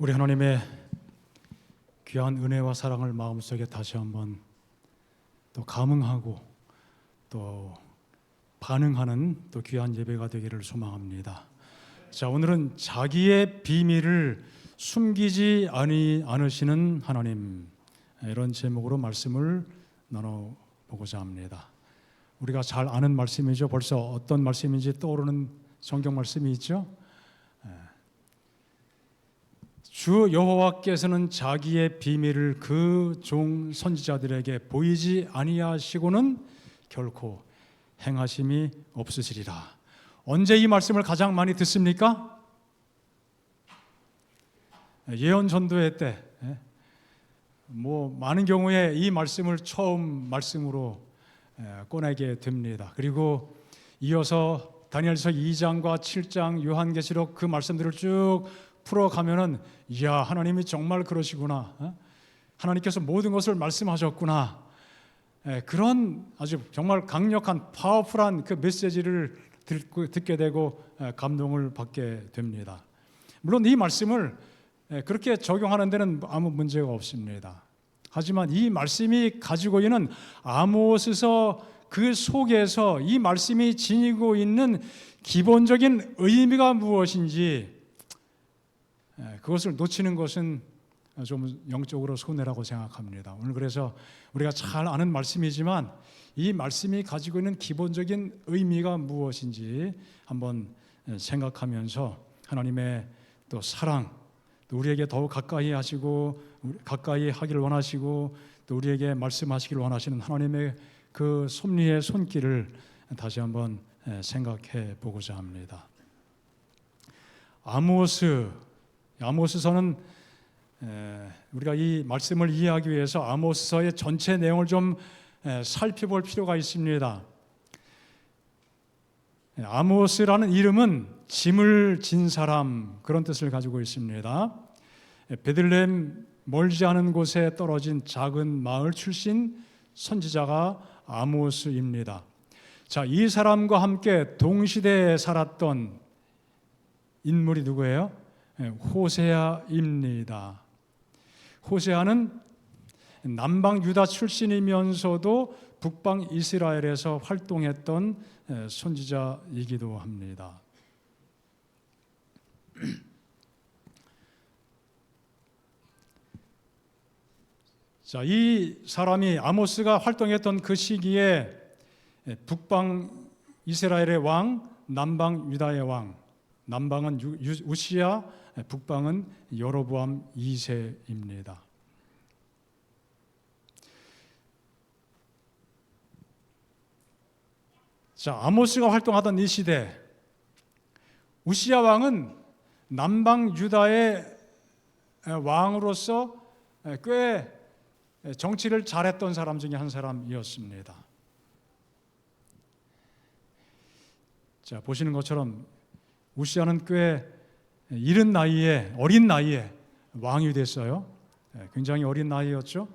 우리 하나님의 귀한 은혜와 사랑을 마음속에 다시 한번 또 감응하고 또 반응하는 또 귀한 예배가 되기를 소망합니다. 자, 오늘은 자기의 비밀을 숨기지 않으시는 하나님, 이런 제목으로 말씀을 나눠보고자 합니다. 우리가 잘 아는 말씀이죠. 벌써 어떤 말씀인지 떠오르는 성경 말씀이 있죠. 주 여호와께서는 자기의 비밀을 그 종 선지자들에게 보이지 아니하시고는 결코 행하심이 없으시리라. 언제 이 말씀을 가장 많이 듣습니까? 예언 전도회 때, 많은 경우에 이 말씀을 처음 말씀으로 꺼내게 됩니다. 그리고 이어서 다니엘서 2장과 7장, 요한계시록 그 말씀들을 쭉 풀어가면은, 이야, 하나님이 정말 그러시구나, 하나님께서 모든 것을 말씀하셨구나, 그런 아주 정말 강력한 파워풀한 그 메시지를 듣게 되고 감동을 받게 됩니다. 물론 이 말씀을 그렇게 적용하는 데는 아무 문제가 없습니다. 하지만 이 말씀이 가지고 있는 아모스서 그 속에서 이 말씀이 지니고 있는 기본적인 의미가 무엇인지, 그것을 놓치는 것은 좀 영적으로 손해라고 생각합니다. 오늘 그래서 우리가 잘 아는 말씀이지만 이 말씀이 가지고 있는 기본적인 의미가 무엇인지 한번 생각하면서 하나님의 또 사랑, 또 우리에게 더욱 가까이 하시고 가까이 하기를 원하시고 또 우리에게 말씀하시기를 원하시는 하나님의 그 섭리의 손길을 다시 한번 생각해 보고자 합니다. 아모스서는 우리가 이 말씀을 이해하기 위해서 아모스서의 전체 내용을 좀 살펴볼 필요가 있습니다. 아모스라는 이름은 짐을 진 사람, 그런 뜻을 가지고 있습니다. 베들레헴 멀지 않은 곳에 떨어진 작은 마을 출신 선지자가 아모스입니다. 자, 이 사람과 함께 동시대에 살았던 인물이 누구예요? 호세아입니다. 호세아는 남방 유다 출신이면서도 북방 이스라엘에서 활동했던 선지자이기도 합니다. 자, 이 사람이 아모스가 활동했던 그 시기에 북방 이스라엘의 왕, 남방 유다의 왕, 남방은 우시야, 북방은 여로보암 2세입니다. 자, 아모스가 활동하던 이 시대, 우시야 왕은 남방 유다의 왕으로서 꽤 정치를 잘했던 사람 중에 한 사람이었습니다. 자, 보시는 것처럼 우시야는 꽤 어린 나이에 왕이 됐어요. 굉장히 어린 나이였죠.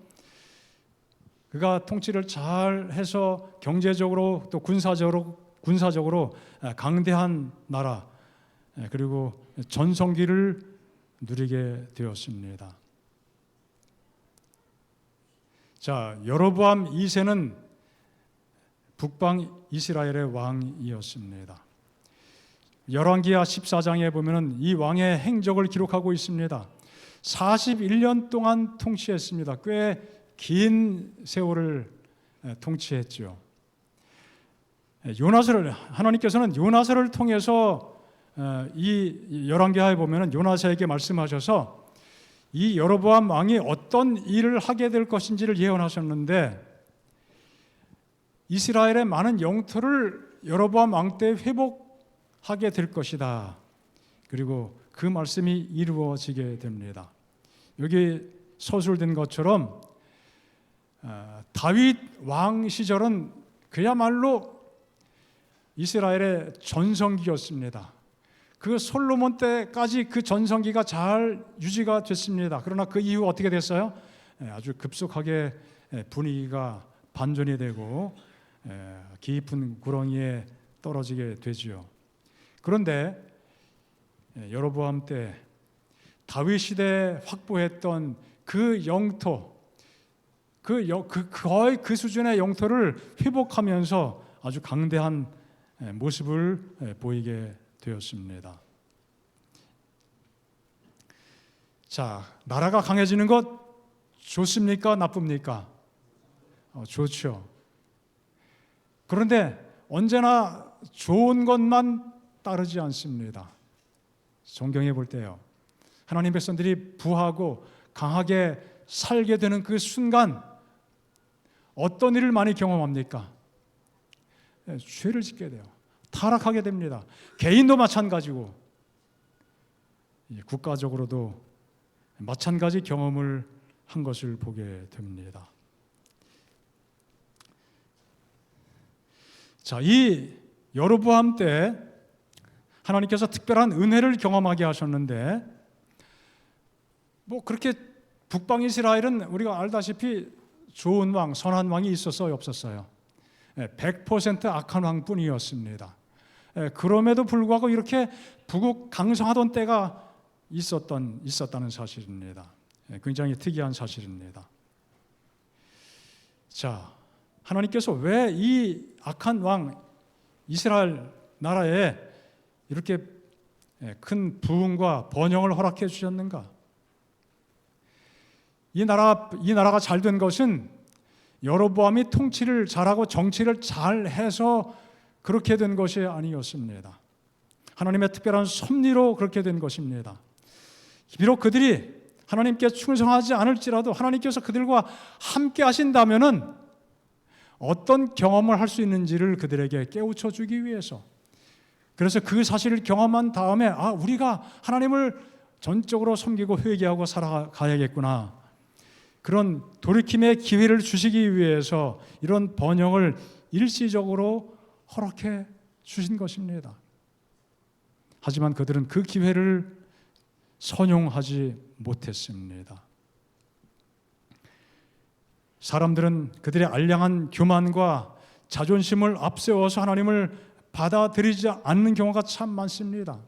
그가 통치를 잘 해서 경제적으로 또 군사적으로 강대한 나라, 그리고 전성기를 누리게 되었습니다. 자, 여로보암 2세는 북방 이스라엘의 왕이었습니다. 열왕기하 14장에 보면은 이 왕의 행적을 기록하고 있습니다. 41년 동안 통치했습니다. 꽤 긴 세월을 통치했죠. 하나님께서는 요나서를 통해서 이 열왕기하에 보면은 요나서에게 말씀하셔서 이 여로보암 왕이 어떤 일을 하게 될 것인지를 예언하셨는데, 이스라엘의 많은 영토를 여로보암 왕 때 회복하게 될 것이다. 그리고 그 말씀이 이루어지게 됩니다. 여기 서술된 것처럼 다윗 왕 시절은 그야말로 이스라엘의 전성기였습니다. 그 솔로몬 때까지 그 전성기가 잘 유지가 됐습니다. 그러나 그 이후 어떻게 됐어요? 아주 급속하게 분위기가 반전이 되고 깊은 구렁이에 떨어지게 되죠. 그런데 여로보암 때 다윗 시대에 확보했던 그 영토, 거의 그 수준의 영토를 회복하면서 아주 강대한 모습을 보이게 되었습니다. 자, 나라가 강해지는 것 좋습니까? 나쁩니까? 좋죠. 그런데 언제나 좋은 것만 따르지 않습니다. 성경에 볼 때요, 하나님 백성들이 부하고 강하게 살게 되는 그 순간 어떤 일을 많이 경험합니까? 죄를 짓게 돼요. 타락하게 됩니다. 개인도 마찬가지고 국가적으로도 마찬가지 경험을 한 것을 보게 됩니다. 자, 이 여로보암 때 하나님께서 특별한 은혜를 경험하게 하셨는데, 그렇게 북방 이스라엘은 우리가 알다시피 좋은 왕, 선한 왕이 있었어요, 없었어요? 100% 악한 왕뿐이었습니다. 그럼에도 불구하고 이렇게 부국강성하던 때가 있었다는 사실입니다. 굉장히 특이한 사실입니다. 자, 하나님께서 왜 이 악한 왕 이스라엘 나라에 이렇게 큰 부흥과 번영을 허락해 주셨는가? 이 나라가 잘 된 것은 여로보암이 통치를 잘하고 정치를 잘해서 그렇게 된 것이 아니었습니다. 하나님의 특별한 섭리로 그렇게 된 것입니다. 비록 그들이 하나님께 충성하지 않을지라도 하나님께서 그들과 함께 하신다면은 어떤 경험을 할 수 있는지를 그들에게 깨우쳐 주기 위해서, 그래서 그 사실을 경험한 다음에 우리가 하나님을 전적으로 섬기고 회개하고 살아가야겠구나, 그런 돌이킴의 기회를 주시기 위해서 이런 번영을 일시적으로 허락해 주신 것입니다. 하지만 그들은 그 기회를 선용하지 못했습니다. 사람들은 그들의 알량한 교만과 자존심을 앞세워서 하나님을 받아들이지 않는 경우가 참 많습니다.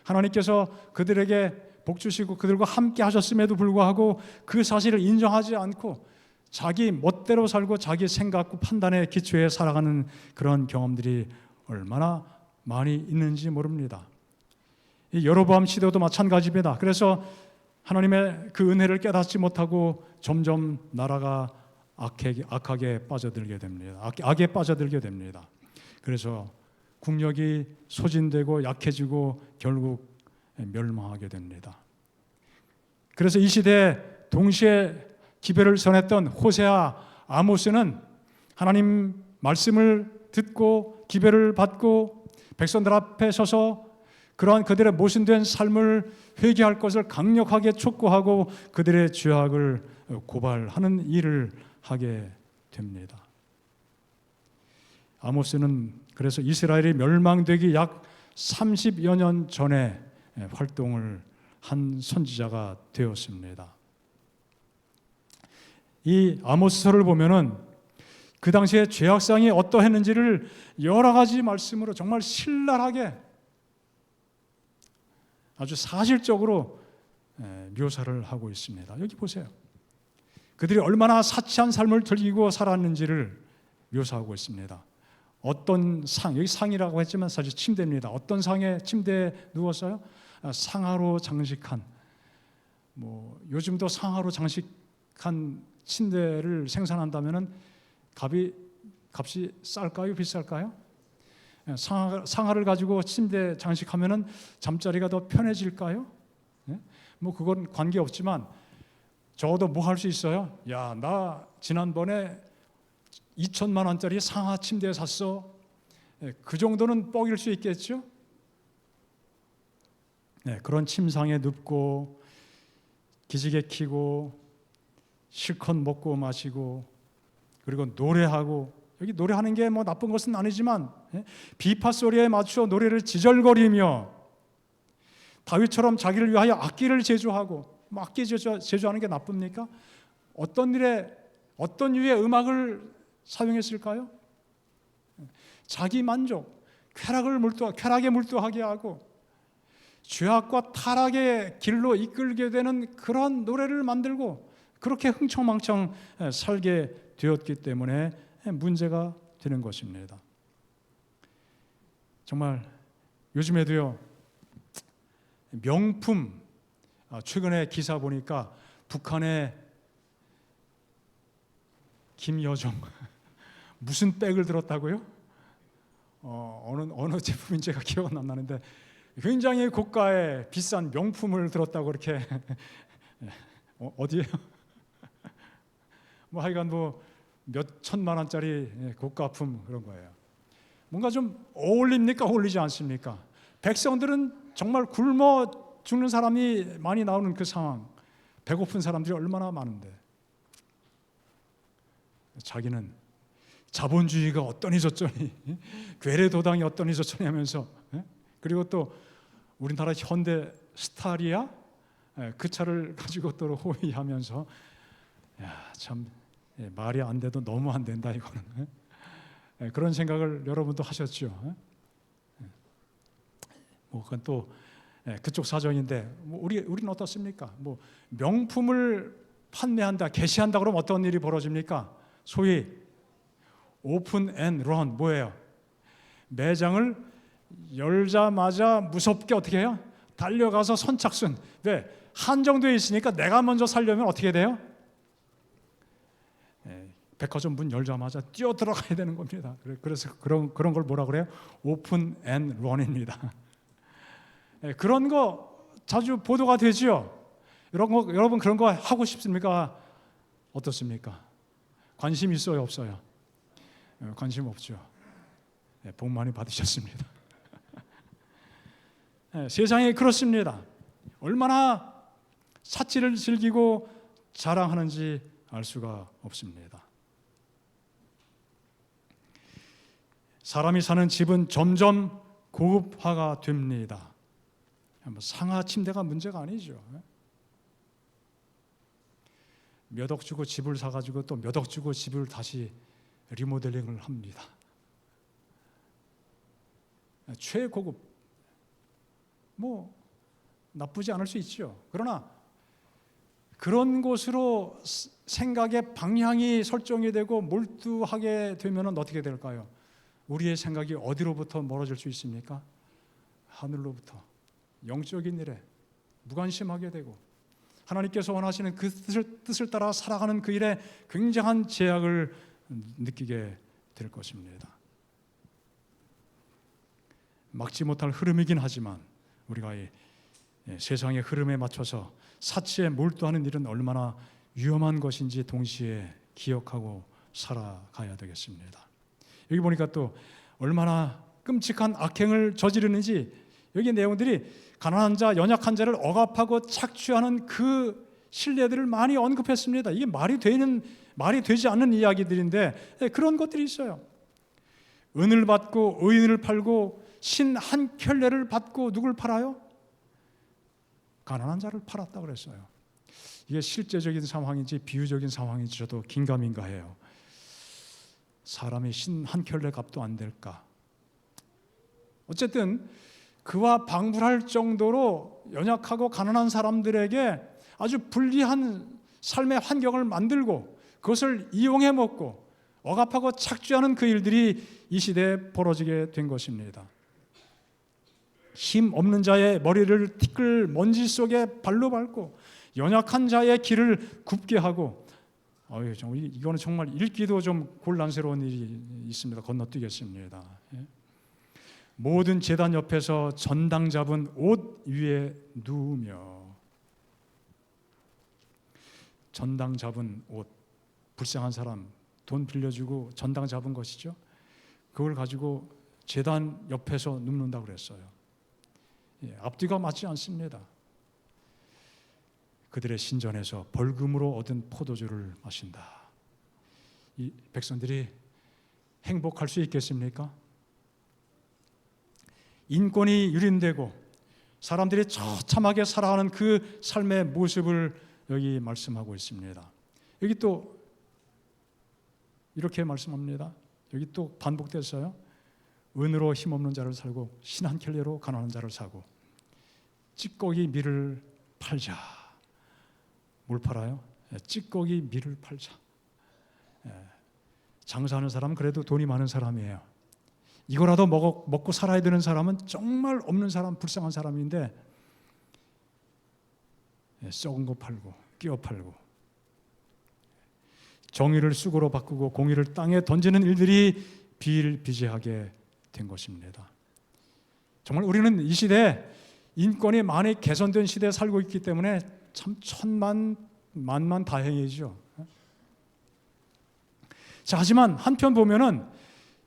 하나님께서 그들에게 복 주시고 그들과 함께 하셨음에도 불구하고 그 사실을 인정하지 않고 자기 멋대로 살고 자기 생각과 판단의 기초에 살아가는 그런 경험들이 얼마나 많이 있는지 모릅니다. 이 여로보암 시대도 마찬가지입니다. 그래서 하나님의 그 은혜를 깨닫지 못하고 점점 나라가 악하게 빠져들게 됩니다. 악에 빠져들게 됩니다. 그래서 국력이 소진되고 약해지고 결국 멸망하게 됩니다. 그래서 이 시대에 동시에 기별을 선했던 호세아, 아모스는 하나님 말씀을 듣고 기별을 받고 백성들 앞에 서서 그러한 그들의 모순된 삶을 회개할 것을 강력하게 촉구하고 그들의 죄악을 고발하는 일을 하게 됩니다. 아모스는 그래서 이스라엘이 멸망되기 약 30여 년 전에 활동을 한 선지자가 되었습니다. 이 아모스서를 보면은 그 당시에 죄악상이 어떠했는지를 여러 가지 말씀으로 정말 신랄하게 아주 사실적으로 묘사를 하고 있습니다. 여기 보세요. 그들이 얼마나 사치한 삶을 즐기고 살았는지를 묘사하고 있습니다. 어떤 여기 상이라고 했지만 사실 침대입니다. 어떤 침대에 누웠어요? 상하로 장식한, 요즘도 상하로 장식한 침대를 생산한다면은 값이 쌀까요? 비쌀까요? 상하를 가지고 침대 장식하면은 잠자리가 더 편해질까요? 그건 관계없지만 적어도 할 수 있어요? 나 지난번에 2천만 원짜리 상하 침대 샀어. 그 정도는 뻐길 수 있겠죠? 그런 침상에 눕고 기지개 켜고 실컷 먹고 마시고 그리고 노래하고, 여기 노래하는 게 나쁜 것은 아니지만 비파 소리에 맞춰 노래를 지절거리며 다윗처럼 자기를 위하여 악기를 제조하고, 악기 제조하는 게 나쁩니까? 어떤 유의 음악을 사용했을까요? 자기 만족, 쾌락에 몰두하게 하고 죄악과 타락의 길로 이끌게 되는 그런 노래를 만들고 그렇게 흥청망청 살게 되었기 때문에 문제가 되는 것입니다. 정말 요즘에도요, 명품, 최근에 기사 보니까 북한의 김여정 무슨 백을 들었다고요? 어느 제품인지가 기억은 안 나는데 굉장히 고가의 비싼 명품을 들었다고 그렇게 어디에요? 뭐 하여간 뭐 몇 천만 원짜리 고가품 그런 거예요. 뭔가 좀 어울립니까? 어울리지 않습니까? 백성들은 정말 굶어 죽는 사람이 많이 나오는 그 상황, 배고픈 사람들이 얼마나 많은데 자기는 자본주의가 어떠니 저쩌니, 괴뢰도당이 어떠니 저쩌니 하면서, 그리고 또 우리나라 현대 스타리아 그 차를 가지고 또 호위하면서, 참 말이 안 돼도 너무 안 된다 이거는. 그런 생각을 여러분도 하셨죠. 뭐 그건 또 그쪽 사정인데, 뭐 우리는 어떻습니까? 뭐 명품을 판매한다, 게시한다 그러면 어떤 일이 벌어집니까? 소위 오픈 앤 런, 뭐예요? 매장을 열자마자 무섭게 어떻게 해요? 달려가서 선착순. 왜? 한정되어 있으니까 내가 먼저 살려면 어떻게 돼요? 백화점 문 열자마자 뛰어 들어가야 되는 겁니다. 그래서 그런 걸 뭐라 그래요? 오픈 앤 런입니다. 그런 거 자주 보도가 되지요. 여러분 그런 거 하고 싶습니까? 어떻습니까? 관심 있어요, 없어요? 관심 없죠. 복 많이 받으셨습니다. 세상이 그렇습니다. 얼마나 사치를 즐기고 자랑하는지 알 수가 없습니다. 사람이 사는 집은 점점 고급화가 됩니다. 상하 침대가 문제가 아니죠. 몇 억 주고 집을 사가지고 또 몇 억 주고 집을 다시 리모델링을 합니다. 최고급, 뭐 나쁘지 않을 수 있죠. 그러나 그런 곳으로 생각의 방향이 설정이 되고 몰두하게 되면 어떻게 될까요? 우리의 생각이 어디로부터 멀어질 수 있습니까? 하늘로부터. 영적인 일에 무관심하게 되고 하나님께서 원하시는 그 뜻을 따라 살아가는 그 일에 굉장한 제약을 느끼게 될 것입니다. 막지 못할 흐름이긴 하지만 우리가 이 세상의 흐름에 맞춰서 사치에 몰두하는 일은 얼마나 위험한 것인지 동시에 기억하고 살아가야 되겠습니다. 여기 보니까 또 얼마나 끔찍한 악행을 저지르는지 여기 내용들이 가난한 자, 연약한 자를 억압하고 착취하는 그 신뢰들을 많이 언급했습니다. 이게 말이 되지 않는 이야기들인데 그런 것들이 있어요. 은을 받고 의인을 팔고 신 한 켤레를 받고 누굴 팔아요? 가난한 자를 팔았다 그랬어요. 이게 실제적인 상황인지 비유적인 상황인지 저도 긴가민가해요. 사람이 신 한 켤레 값도 안 될까? 어쨌든 그와 방불할 정도로 연약하고 가난한 사람들에게 아주 불리한 삶의 환경을 만들고 그것을 이용해 먹고 억압하고 착취하는 그 일들이 이 시대에 벌어지게 된 것입니다. 힘 없는 자의 머리를 티끌 먼지 속에 발로 밟고 연약한 자의 길을 굽게 하고, 이거는 정말 읽기도 좀 곤란스러운 일이 있습니다. 건너뛰겠습니다. 모든 제단 옆에서 전당 잡은 옷 위에 누우며, 전당 잡은 옷, 불쌍한 사람 돈 빌려주고 전당 잡은 것이죠. 그걸 가지고 제단 옆에서 눕는다고 그랬어요. 앞뒤가 맞지 않습니다. 그들의 신전에서 벌금으로 얻은 포도주를 마신다. 이 백성들이 행복할 수 있겠습니까? 인권이 유린되고 사람들이 처참하게 살아가는 그 삶의 모습을 여기 말씀하고 있습니다. 여기 또 이렇게 말씀합니다. 여기 또 반복됐어요. 은으로 힘없는 자를 살고 신 한 켤레로 가난한 자를 사고, 찌꺼기 밀을 팔자. 뭘 팔아요? 찌꺼기 밀을 팔자. 장사하는 사람은 그래도 돈이 많은 사람이에요. 이거라도 먹고 살아야 되는 사람은 정말 없는 사람, 불쌍한 사람인데 썩은 거 팔고 끼어 팔고 정의를 쑥으로 바꾸고 공의를 땅에 던지는 일들이 비일비재하게 된 것입니다. 정말 우리는 이 시대에 인권이 많이 개선된 시대에 살고 있기 때문에 참 천만만 다행이죠. 자, 하지만 한편 보면은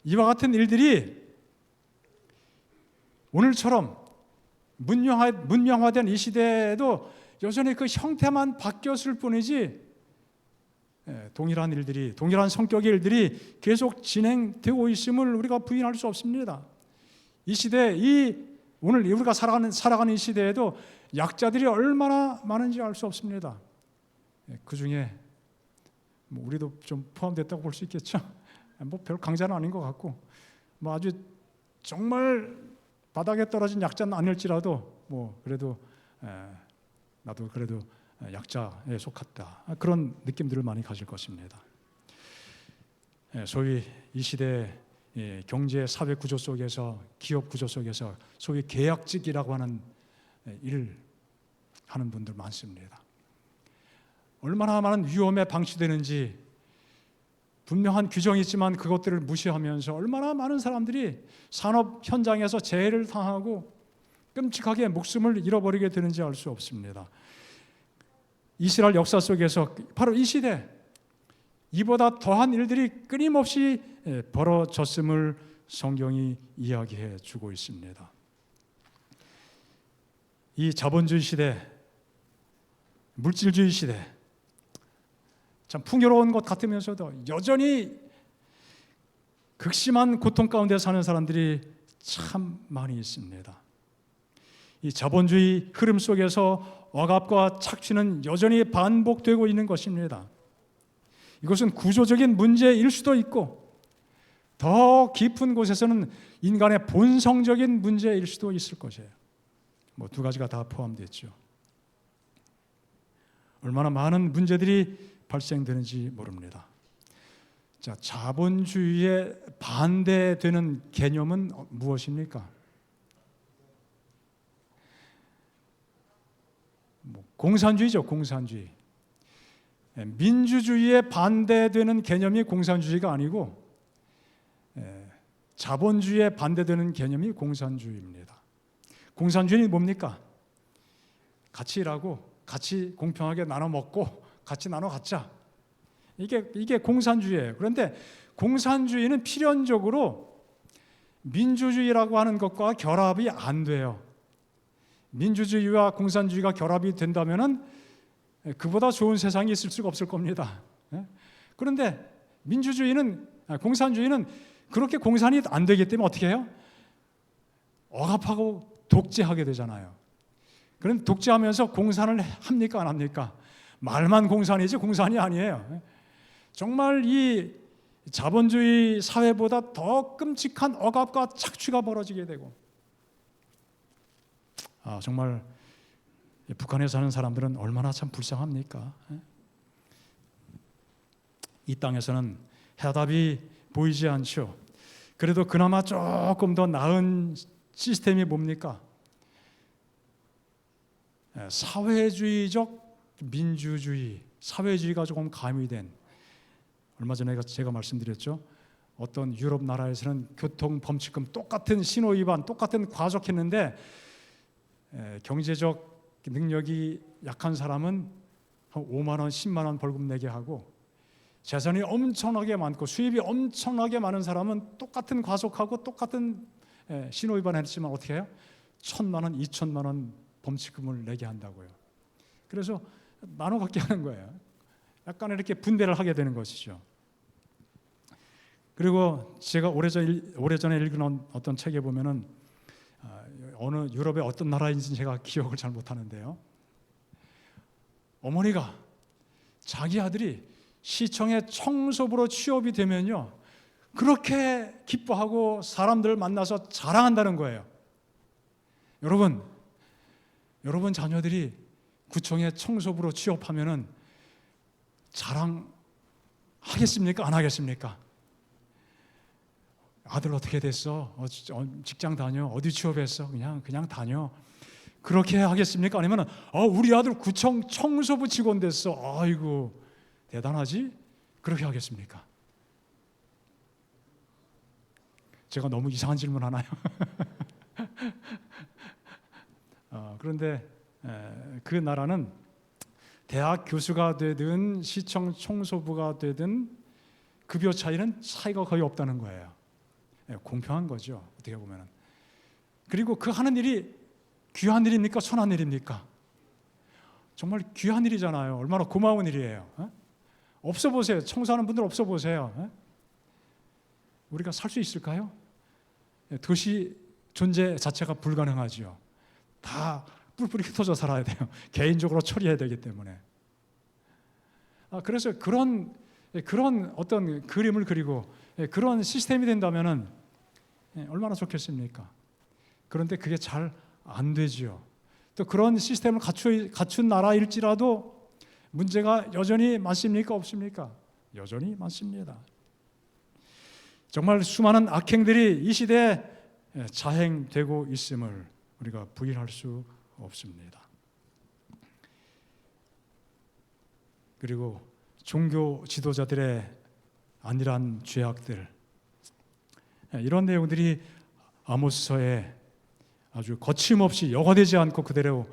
이와 같은 일들이 오늘처럼 문명화된 이 시대에도 여전히 그 형태만 바뀌었을 뿐이지 동일한 일들이, 동일한 성격의 일들이 계속 진행되고 있음을 우리가 부인할 수 없습니다. 이 시대, 오늘 우리가 살아가는 이 시대에도 약자들이 얼마나 많은지 알 수 없습니다. 그 중에 우리도 좀 포함됐다고 볼 수 있겠죠. 별 강자는 아닌 것 같고, 아주 정말 바닥에 떨어진 약자는 아닐지라도 그래도 나도 그래도 약자에 속했다. 그런 느낌들을 많이 가질 것입니다. 소위 이 시대 경제 사회 구조 속에서, 기업 구조 속에서 소위 계약직이라고 하는 일을 하는 분들 많습니다. 얼마나 많은 위험에 방치되는지 분명한 규정이 있지만 그것들을 무시하면서 얼마나 많은 사람들이 산업 현장에서 재해를 당하고 끔찍하게 목숨을 잃어버리게 되는지 알 수 없습니다. 이스라엘 역사 속에서 바로 이 시대, 이보다 더한 일들이 끊임없이 벌어졌음을 성경이 이야기해 주고 있습니다. 이 자본주의 시대, 물질주의 시대, 참 풍요로운 것 같으면서도 여전히 극심한 고통 가운데 사는 사람들이 참 많이 있습니다. 이 자본주의 흐름 속에서 억압과 착취는 여전히 반복되고 있는 것입니다. 이것은 구조적인 문제일 수도 있고 더 깊은 곳에서는 인간의 본성적인 문제일 수도 있을 것이에요. 두 가지가 다 포함됐죠. 얼마나 많은 문제들이 발생되는지 모릅니다. 자, 자본주의에 반대되는 개념은 무엇입니까? 공산주의죠, 공산주의. 민주주의에 반대되는 개념이 공산주의가 아니고 자본주의에 반대되는 개념이 공산주의입니다. 공산주의는 뭡니까? 같이 일하고 같이 공평하게 나눠 먹고 같이 나눠 갖자. 이게 공산주의예요. 그런데 공산주의는 필연적으로 민주주의라고 하는 것과 결합이 안 돼요. 민주주의와 공산주의가 결합이 된다면은 그보다 좋은 세상이 있을 수가 없을 겁니다. 그런데 공산주의는 그렇게 공산이 안 되기 때문에 어떻게 해요? 억압하고 독재하게 되잖아요. 그런데 독재하면서 공산을 합니까, 안 합니까? 말만 공산이지 공산이 아니에요. 정말 이 자본주의 사회보다 더 끔찍한 억압과 착취가 벌어지게 되고, 정말 북한에 사는 사람들은 얼마나 참 불쌍합니까? 이 땅에서는 해답이 보이지 않죠. 그래도 그나마 조금 더 나은 시스템이 뭡니까? 사회주의적 민주주의, 사회주의가 조금 가미된, 얼마 전에 제가 말씀드렸죠. 어떤 유럽 나라에서는 교통범칙금 똑같은 신호위반, 똑같은 과속했는데 경제적 능력이 약한 사람은 한 5만 원, 10만 원 벌금 내게 하고 재산이 엄청나게 많고 수입이 엄청나게 많은 사람은 똑같은 과속하고 똑같은 신호위반을 했지만 어떻게 해요? 1,000만 원, 2,000만 원 범칙금을 내게 한다고요. 그래서 나눠 갖게 하는 거예요. 약간 이렇게 분배를 하게 되는 것이죠. 그리고 제가 오래전에 읽은 어떤 책에 보면은 어느 유럽의 어떤 나라인지 제가 기억을 잘 못하는데요. 어머니가 자기 아들이 시청의 청소부로 취업이 되면요, 그렇게 기뻐하고 사람들을 만나서 자랑한다는 거예요. 여러분 자녀들이 구청의 청소부로 취업하면은 자랑하겠습니까? 안 하겠습니까? 아들 어떻게 됐어? 직장 다녀? 어디 취업했어? 그냥 다녀. 그렇게 하겠습니까? 아니면 우리 아들 구청 청소부 직원 됐어. 아이고 대단하지? 그렇게 하겠습니까? 제가 너무 이상한 질문 하나요? 그런데 그 나라는 대학 교수가 되든 시청 청소부가 되든 급여 차이가 거의 없다는 거예요. 공평한 거죠, 어떻게 보면. 그리고 그 하는 일이 귀한 일입니까? 선한 일입니까? 정말 귀한 일이잖아요. 얼마나 고마운 일이에요. 없어 보세요. 청소하는 분들 없어 보세요. 우리가 살 수 있을까요? 도시 존재 자체가 불가능하지요. 다 뿔뿔이 흩어져 살아야 돼요. 개인적으로 처리해야 되기 때문에. 그래서 그런 어떤 그림을 그리고 그런 시스템이 된다면은 얼마나 좋겠습니까? 그런데 그게 잘 안 되지요. 또 그런 시스템을 갖춘 나라일지라도 문제가 여전히 많습니까? 없습니까? 여전히 많습니다. 정말 수많은 악행들이 이 시대에 자행되고 있음을 우리가 부인할 수 없습니다. 그리고 종교 지도자들의 안일한 죄악들, 이런 내용들이 아모스서에 아주 거침없이 여과되지 않고 그대로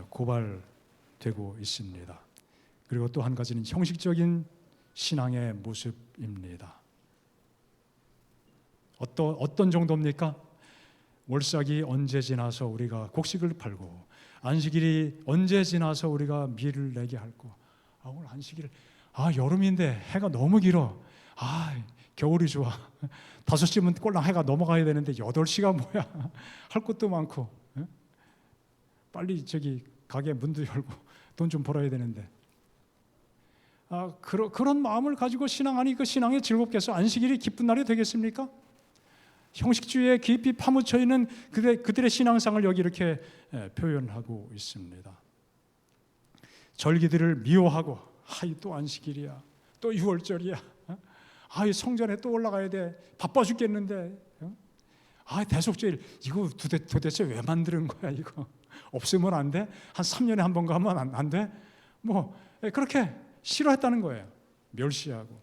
고발되고 있습니다. 그리고 또 한 가지는 형식적인 신앙의 모습입니다. 어떤 정도입니까? 월삭이 언제 지나서 우리가 곡식을 팔고 안식일이 언제 지나서 우리가 밀을 내게 할고 오늘 안식일 여름인데 해가 너무 길어. 겨울이 좋아. 5시면 꼴랑 해가 넘어가야 되는데 8시가 뭐야. 할 것도 많고 빨리 가게 문도 열고 돈 좀 벌어야 되는데 그런 마음을 가지고 신앙하니 그 신앙이 즐겁겠어? 안식일이 기쁜 날이 되겠습니까? 형식주의에 깊이 파묻혀 있는 그들의 신앙상을 여기 이렇게 표현하고 있습니다. 절기들을 미워하고 또 안식일이야, 또 6월절이야, 성전에 또 올라가야 돼, 바빠 죽겠는데, 대속죄일 이거 도대체 왜 만드는 거야? 이거 없으면 안 돼? 한 3년에 한 번 가면 안 돼? 그렇게 싫어했다는 거예요. 멸시하고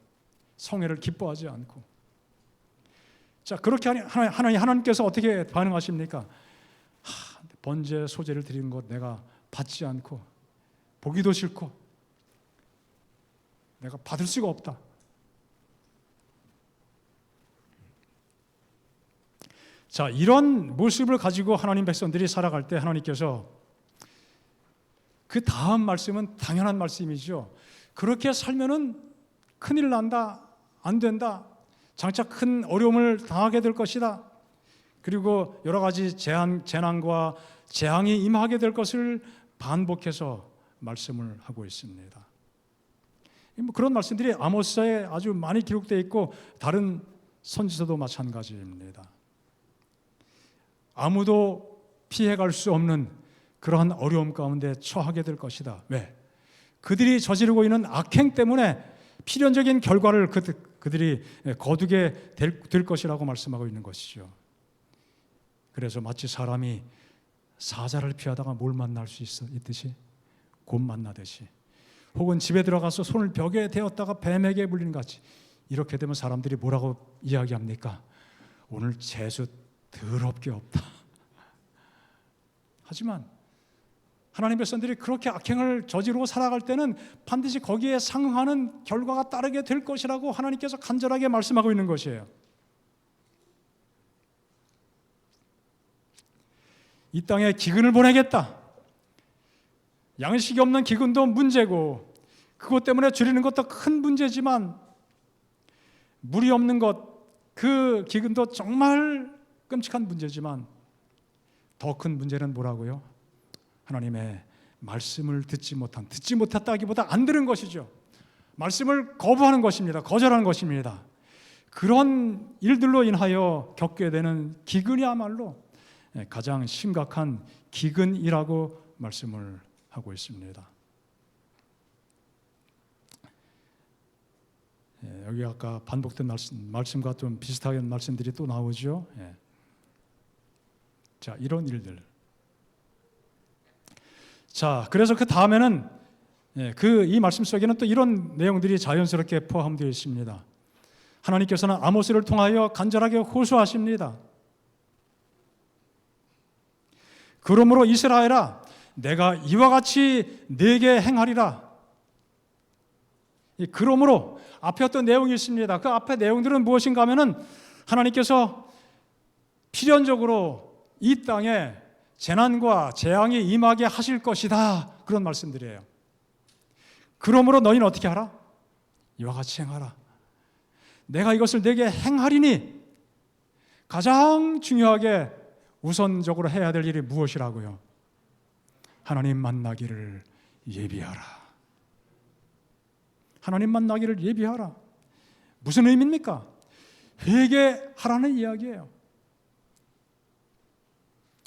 성회를 기뻐하지 않고. 자, 그렇게 하나님께서 어떻게 반응하십니까? 번제 소제를 드리는 것 내가 받지 않고 보기도 싫고 내가 받을 수가 없다. 자, 이런 모습을 가지고 하나님 백성들이 살아갈 때 하나님께서 그 다음 말씀은 당연한 말씀이죠. 그렇게 살면은 큰일 난다, 안 된다, 장차 큰 어려움을 당하게 될 것이다. 그리고 여러 가지 재난과 재앙이 임하게 될 것을 반복해서 말씀을 하고 있습니다. 그런 말씀들이 아모스서에 아주 많이 기록되어 있고 다른 선지서도 마찬가지입니다. 아무도 피해갈 수 없는 그러한 어려움 가운데 처하게 될 것이다. 왜? 그들이 저지르고 있는 악행 때문에 필연적인 결과를 그들이 거두게 될 것이라고 말씀하고 있는 것이죠. 그래서 마치 사람이 사자를 피하다가 뭘 만날 수 있듯이, 곰 만나듯이, 혹은 집에 들어가서 손을 벽에 대었다가 뱀에게 물리는 것 같이, 이렇게 되면 사람들이 뭐라고 이야기합니까? 오늘 재수 더럽게 없다. 하지만 하나님의 백성들이 그렇게 악행을 저지르고 살아갈 때는 반드시 거기에 상응하는 결과가 따르게 될 것이라고 하나님께서 간절하게 말씀하고 있는 것이에요. 이 땅에 기근을 보내겠다. 양식이 없는 기근도 문제고 그것 때문에 줄이는 것도 큰 문제지만 물이 없는 것, 그 기근도 정말 끔찍한 문제지만 더 큰 문제는 뭐라고요? 하나님의 말씀을 듣지 못했다기보다 안 들은 것이죠. 말씀을 거부하는 것입니다. 거절하는 것입니다. 그런 일들로 인하여 겪게 되는 기근이야말로 가장 심각한 기근이라고 말씀을 하고 있습니다. 여기 아까 반복된 말씀과 좀 비슷하게 말씀들이 또 나오죠. 자, 이런 일들. 자, 그래서 그 다음에는 이 말씀 속에는 또 이런 내용들이 자연스럽게 포함되어 있습니다. 하나님께서는 아모스를 통하여 간절하게 호소하십니다. 그러므로 이스라엘아, 내가 이와 같이 네게 행하리라. 그러므로 앞에 어떤 내용이 있습니다. 그 앞에 내용들은 무엇인가 하면은 하나님께서 필연적으로 이 땅에 재난과 재앙이 임하게 하실 것이다. 그런 말씀들이에요. 그러므로 너희는 어떻게 하라? 이와 같이 행하라. 내가 이것을 네게 행하리니 가장 중요하게 우선적으로 해야 될 일이 무엇이라고요? 하나님 만나기를 예비하라. 하나님 만나기를 예비하라. 무슨 의미입니까? 회개하라는 이야기예요.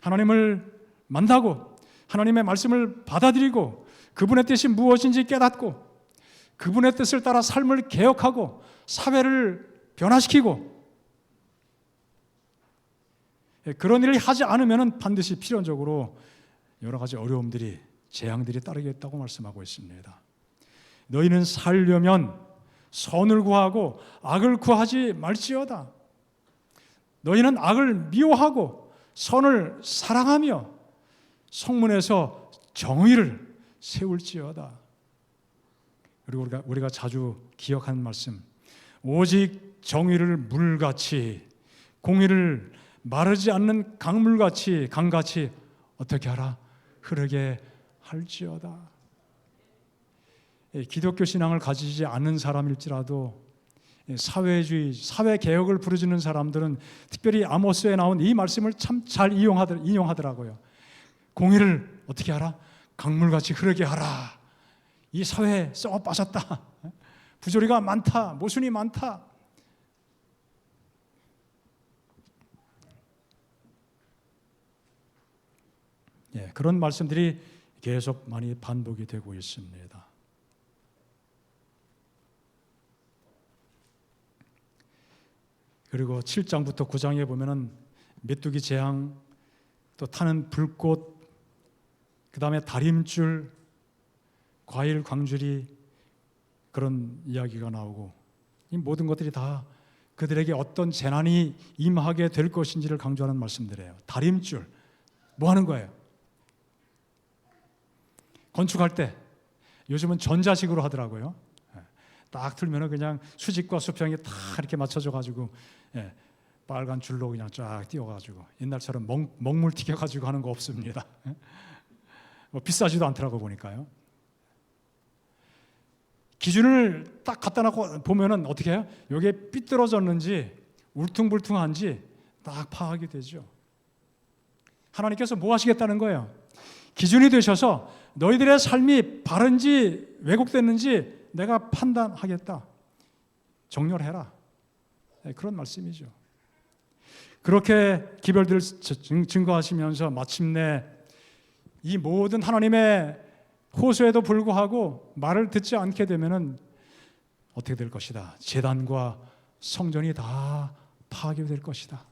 하나님을 만나고 하나님의 말씀을 받아들이고 그분의 뜻이 무엇인지 깨닫고 그분의 뜻을 따라 삶을 개혁하고 사회를 변화시키고 그런 일을 하지 않으면 반드시 필연적으로 여러 가지 어려움들이 재앙들이 따르겠다고 말씀하고 있습니다. 너희는 살려면 선을 구하고 악을 구하지 말지어다. 너희는 악을 미워하고 선을 사랑하며 성문에서 정의를 세울지어다. 그리고 우리가 자주 기억하는 말씀, 오직 정의를 물같이 공의를 마르지 않는 강물같이 강같이 어떻게 하라? 흐르게 할지어다. 기독교 신앙을 가지지 않는 사람일지라도 사회주의, 사회개혁을 부르짖는 사람들은 특별히 아모스에 나온 이 말씀을 참 잘 인용하더라고요. 공의를 어떻게 하라? 강물같이 흐르게 하라. 이 사회에 썩어 빠졌다. 부조리가 많다. 모순이 많다. 그런 말씀들이 계속 많이 반복이 되고 있습니다. 그리고 7장부터 9장에 보면은 메뚜기 재앙, 또 타는 불꽃, 그 다음에 다림줄, 과일 광주리 그런 이야기가 나오고 이 모든 것들이 다 그들에게 어떤 재난이 임하게 될 것인지를 강조하는 말씀들이에요. 다림줄, 뭐 하는 거예요? 건축할 때 요즘은 전자식으로 하더라고요. 딱 틀면은 그냥 수직과 수평이 다 이렇게 맞춰져 가지고 빨간 줄로 그냥 쫙 띄워가지고 옛날처럼 먹물 튀겨가지고 하는 거 없습니다. 뭐 비싸지도 않더라고 보니까요. 기준을 딱 갖다 놓고 보면은 어떻게 해요? 이게 삐뚤어졌는지 울퉁불퉁한지 딱 파악이 되죠. 하나님께서 뭐 하시겠다는 거예요? 기준이 되셔서 너희들의 삶이 바른지 왜곡됐는지 내가 판단하겠다. 정렬해라. 그런 말씀이죠. 그렇게 기별들을 증거하시면서 마침내 이 모든 하나님의 호소에도 불구하고 말을 듣지 않게 되면은 어떻게 될 것이다. 제단과 성전이 다 파괴될 것이다.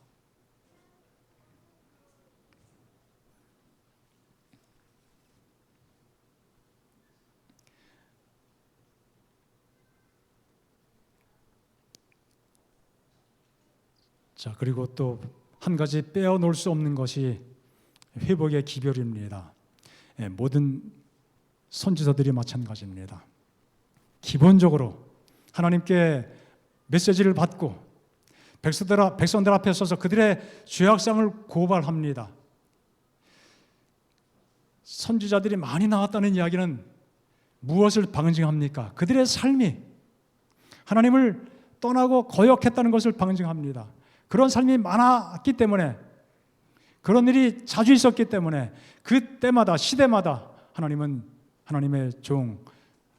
자, 그리고 또 한 가지 빼어놓을 수 없는 것이 회복의 기별입니다. 모든 선지자들이 마찬가지입니다. 기본적으로 하나님께 메시지를 받고 백성들 앞에 서서 그들의 죄악상을 고발합니다. 선지자들이 많이 나왔다는 이야기는 무엇을 방증합니까? 그들의 삶이 하나님을 떠나고 거역했다는 것을 방증합니다. 그런 삶이 많았기 때문에, 그런 일이 자주 있었기 때문에 그때마다 시대마다 하나님은 하나님의 종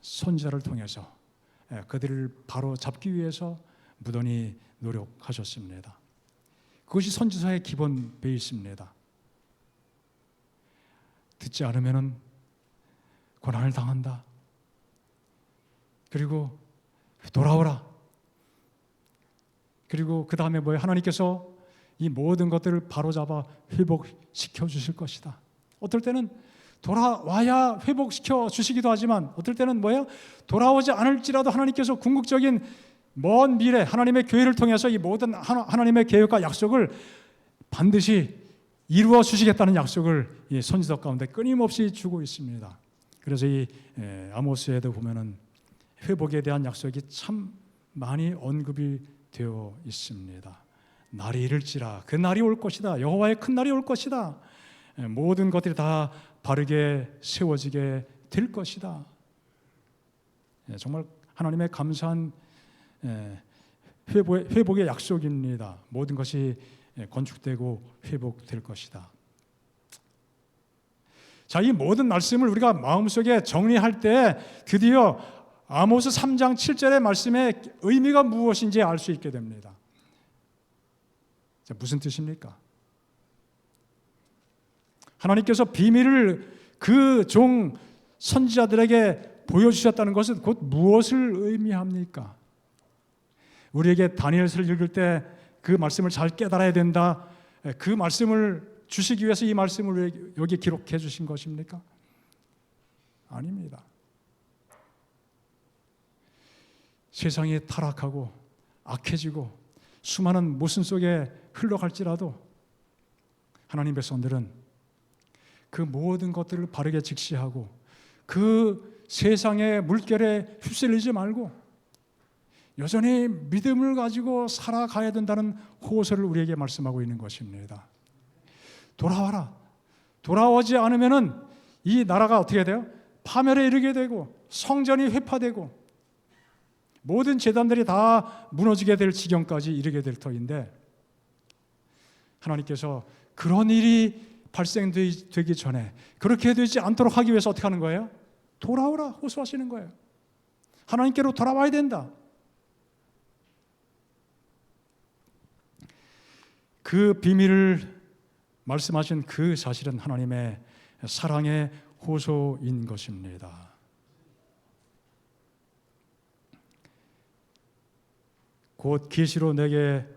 선지자를 통해서 그들을 바로 잡기 위해서 무던히 노력하셨습니다. 그것이 선지자의 기본 베이스입니다. 듣지 않으면은 고난을 당한다. 그리고 돌아오라. 그리고 그 다음에 뭐예요? 하나님께서 이 모든 것들을 바로잡아 회복시켜 주실 것이다. 어떨 때는 돌아와야 회복시켜 주시기도 하지만 어떨 때는 뭐예요? 돌아오지 않을지라도 하나님께서 궁극적인 먼 미래 하나님의 교회를 통해서 이 모든 하나님의 계획과 약속을 반드시 이루어 주시겠다는 약속을 이 선지서 가운데 끊임없이 주고 있습니다. 그래서 이 아모스에도 보면은 회복에 대한 약속이 참 많이 언급이 되어 있습니다. 날이 이를지라 그 날이 올 것이다. 여호와의 큰 날이 올 것이다. 모든 것들이 다 바르게 세워지게 될 것이다. 정말 하나님의 감사한 회복의 약속입니다. 모든 것이 건축되고 회복될 것이다. 자, 이 모든 말씀을 우리가 마음속에 정리할 때 드디어 아모스 3장 7절의 말씀의 의미가 무엇인지 알 수 있게 됩니다. 자, 무슨 뜻입니까? 하나님께서 비밀을 그 종 선지자들에게 보여주셨다는 것은 곧 무엇을 의미합니까? 우리에게 다니엘서를 읽을 때 그 말씀을 잘 깨달아야 된다. 그 말씀을 주시기 위해서 이 말씀을 여기 기록해 주신 것입니까? 아닙니다. 세상이 타락하고 악해지고 수많은 모순 속에 흘러갈지라도 하나님 백성들은 그 모든 것들을 바르게 직시하고 그 세상의 물결에 휩쓸리지 말고 여전히 믿음을 가지고 살아가야 된다는 호소를 우리에게 말씀하고 있는 것입니다. 돌아와라. 돌아오지 않으면은 이 나라가 어떻게 돼요? 파멸에 이르게 되고 성전이 회파되고 모든 제단들이 다 무너지게 될 지경까지 이르게 될 터인데 하나님께서 그런 일이 발생되기 전에 그렇게 되지 않도록 하기 위해서 어떻게 하는 거예요? 돌아오라 호소하시는 거예요. 하나님께로 돌아와야 된다. 그 비밀을 말씀하신 그 사실은 하나님의 사랑의 호소인 것입니다. 곧 계시로 내게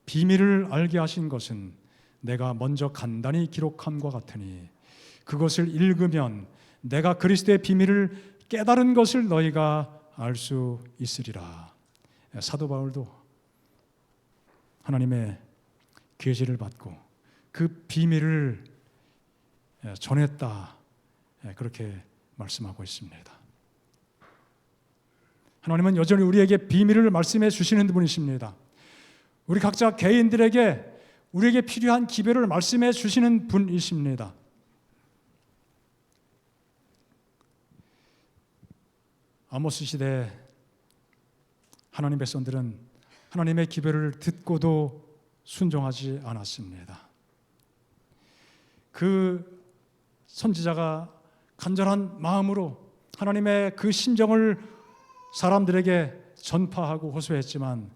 비밀을 알게 하신 것은 내가 먼저 간단히 기록함과 같으니 그것을 읽으면 내가 그리스도의 비밀을 깨달은 것을 너희가 알 수 있으리라. 사도 바울도 하나님의 계시를 받고 그 비밀을 전했다. 그렇게 말씀하고 있습니다. 하나님은 여전히 우리에게 비밀을 말씀해 주시는 분이십니다. 우리 각자 개인들에게 우리에게 필요한 기별을 말씀해 주시는 분이십니다. 아모스 시대 하나님 백성들은 하나님의 기별을 듣고도 순종하지 않았습니다. 그 선지자가 간절한 마음으로 하나님의 그 심정을 사람들에게 전파하고 호소했지만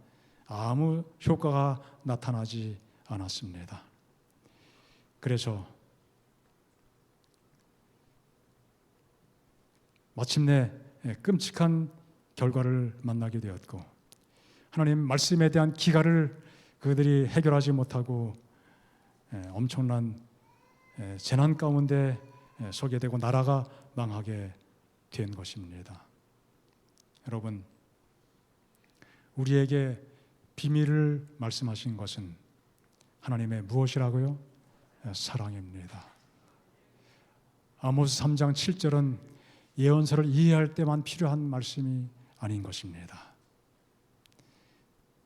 아무 효과가 나타나지 않았습니다. 그래서 마침내 끔찍한 결과를 만나게 되었고 하나님 말씀에 대한 기가를 그들이 해결하지 못하고 엄청난 재난 가운데 서게 되고 나라가 망하게 된 것입니다. 여러분, 우리에게 비밀을 말씀하신 것은 하나님의 무엇이라고요? 사랑입니다. 아모스 3장 7절은 예언서를 이해할 때만 필요한 말씀이 아닌 것입니다.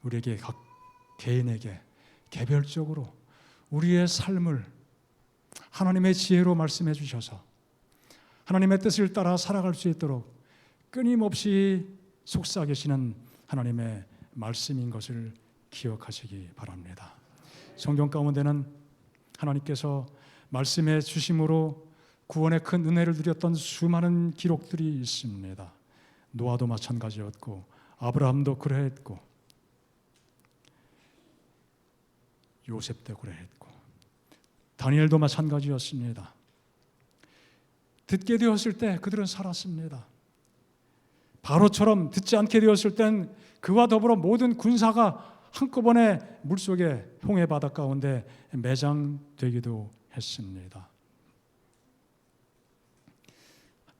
우리에게 각 개인에게 개별적으로 우리의 삶을 하나님의 지혜로 말씀해 주셔서 하나님의 뜻을 따라 살아갈 수 있도록 끊임없이 속삭이시는 하나님의 말씀인 것을 기억하시기 바랍니다. 성경 가운데는 하나님께서 말씀해 주심으로 구원의 큰 은혜를 누렸던 수많은 기록들이 있습니다. 노아도 마찬가지였고 아브라함도 그러했고 요셉도 그러했고 다니엘도 마찬가지였습니다. 듣게 되었을 때 그들은 살았습니다. 바로처럼 듣지 않게 되었을 땐 그와 더불어 모든 군사가 한꺼번에 물속에 홍해 바다 가운데 매장되기도 했습니다.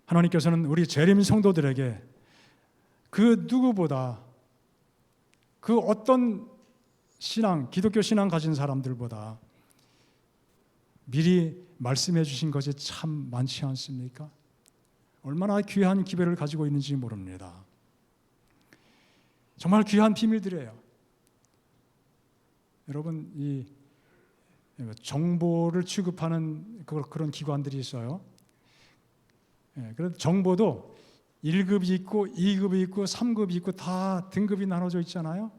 하나님께서는 우리 재림 성도들에게 그 누구보다, 그 어떤 신앙, 기독교 신앙 가진 사람들보다 미리 말씀해 주신 것이 참 많지 않습니까? 얼마나 귀한 기별을 가지고 있는지 모릅니다. 정말 귀한 비밀들이에요. 여러분, 이 정보를 취급하는 그런 기관들이 있어요. 그래서 정보도 1급이 있고 2급이 있고 3급이 있고 다 등급이 나눠져 있잖아요.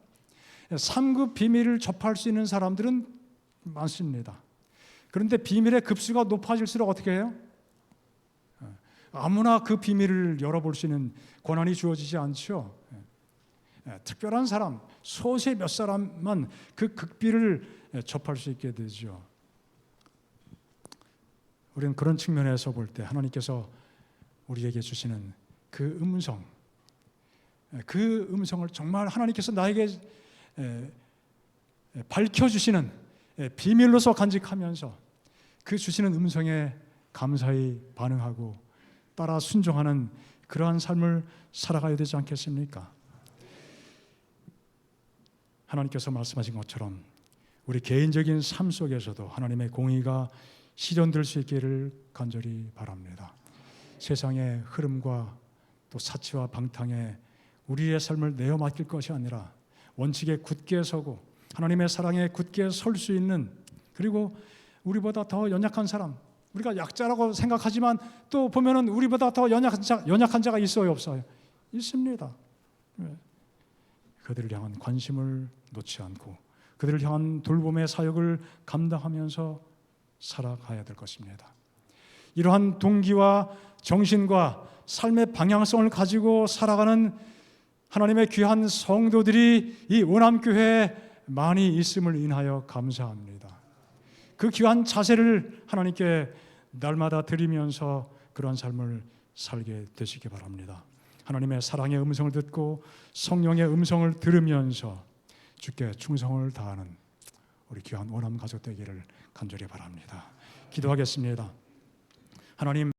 3급 비밀을 접할 수 있는 사람들은 많습니다. 그런데 비밀의 급수가 높아질수록 어떻게 해요? 아무나 그 비밀을 열어볼 수 있는 권한이 주어지지 않죠. 특별한 사람, 소수의 몇 사람만 그 극비를 접할 수 있게 되죠. 우리는 그런 측면에서 볼 때 하나님께서 우리에게 주시는 그 음성을 정말 하나님께서 나에게 밝혀주시는 비밀로서 간직하면서 그 주시는 음성에 감사히 반응하고 따라 순종하는 그러한 삶을 살아가야 되지 않겠습니까? 하나님께서 말씀하신 것처럼 우리 개인적인 삶 속에서도 하나님의 공의가 실현될 수 있기를 간절히 바랍니다. 세상의 흐름과 또 사치와 방탕에 우리의 삶을 내어 맡길 것이 아니라 원칙에 굳게 서고 하나님의 사랑에 굳게 설 수 있는, 그리고 우리보다 더 연약한 사람, 우리가 약자라고 생각하지만 또 보면은 우리보다 더 연약한 자가 있어요, 없어요? 있습니다. 그들을 향한 관심을 놓지 않고 그들을 향한 돌봄의 사역을 감당하면서 살아가야 될 것입니다. 이러한 동기와 정신과 삶의 방향성을 가지고 살아가는 하나님의 귀한 성도들이 이 원암교회에 많이 있음을 인하여 감사합니다. 그 귀한 자세를 하나님께 날마다 드리면서 그런 삶을 살게 되시기 바랍니다. 하나님의 사랑의 음성을 듣고 성령의 음성을 들으면서 주께 충성을 다하는 우리 귀한 원암 가족 되기를 간절히 바랍니다. 기도하겠습니다. 하나님,